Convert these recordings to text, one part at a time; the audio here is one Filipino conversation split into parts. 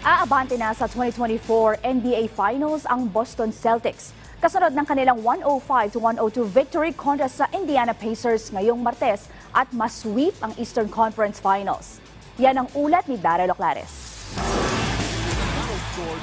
Aabante na sa 2024 NBA Finals ang Boston Celtics. Kasunod ng kanilang 105-102 victory kontra sa Indiana Pacers ngayong Martes at mas-sweep ang Eastern Conference Finals. Yan ang ulat ni Daryl Oclares.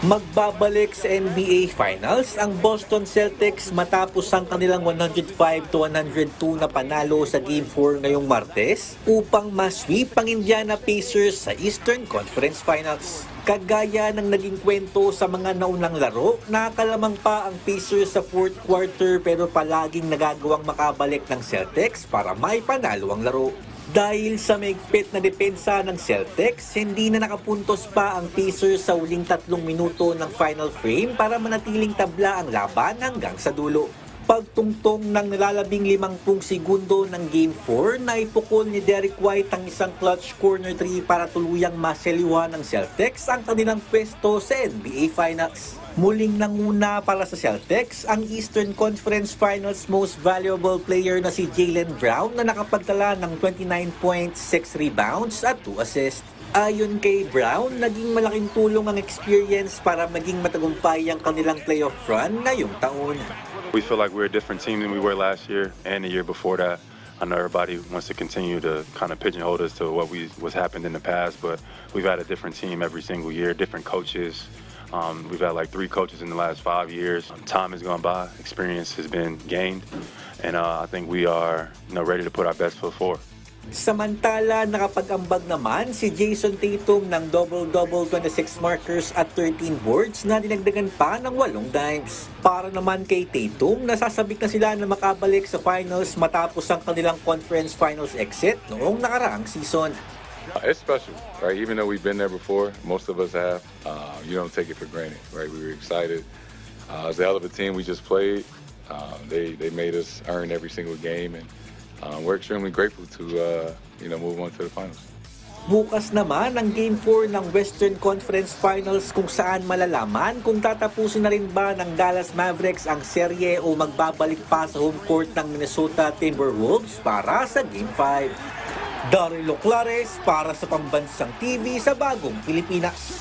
Magbabalik sa NBA Finals ang Boston Celtics matapos ang kanilang 105-102 na panalo sa Game 4 ngayong Martes upang ma-sweep ang Indiana Pacers sa Eastern Conference Finals. Kagaya ng naging kwento sa mga naunang laro, nakalamang pa ang Pacers sa fourth quarter pero palaging nagagawang makabalik ng Celtics para maipanalo ang laro. Dahil sa maigpit na depensa ng Celtics, hindi na nakapuntos pa ang Pacers sa uling 3 minuto ng final frame para manatiling tabla ang laban hanggang sa dulo. Pagtungtong ng nalalabing 50 segundo ng Game 4, naipukol ni Derrick White ang isang clutch corner 3 para tuluyang maseliwa ng Celtics ang kanilang pwesto sa NBA Finals. Muling nanguna para sa Celtics ang Eastern Conference Finals most valuable player na si Jaylen Brown na nakapagtala ng 29.6 rebounds at 2 assists. Ayon kay Brown, naging malaking tulong ang experience para maging matagumpay ang kanilang playoff run ngayong taon. We feel like we're a different team than we were last year and the year before that. I know everybody wants to continue to kind of pigeonhole us to what was happened in the past, but we've had a different team every single year, different coaches. We've had like 3 coaches in the last 5 years. Time has gone by, experience has been gained, and I think we are ready to put our best foot forward. Samantala, nakapag-ambag naman si Jason Tatum ng double-double 26 markers at 13 boards na dinagdagan pa ng 8 dimes. Para naman kay Tatum, nasasabik na sila na makabalik sa finals matapos ang kanilang conference finals exit noong nakaraang season. It's special, right? Even though we've been there before, most of us have. You don't take it for granted, right? We were excited. It's a hell of a team we just played. They made us earn every single game, and we're extremely grateful to move on to the finals. Bukas naman ang Game 4 ng Western Conference Finals kung saan malalaman kung tatapusin na rin ba ng Dallas Mavericks ang serye o magbabalik pa sa home court ng Minnesota Timberwolves para sa Game 5. Daryl Oclares para sa Pambansang TV sa Bagong Pilipinas.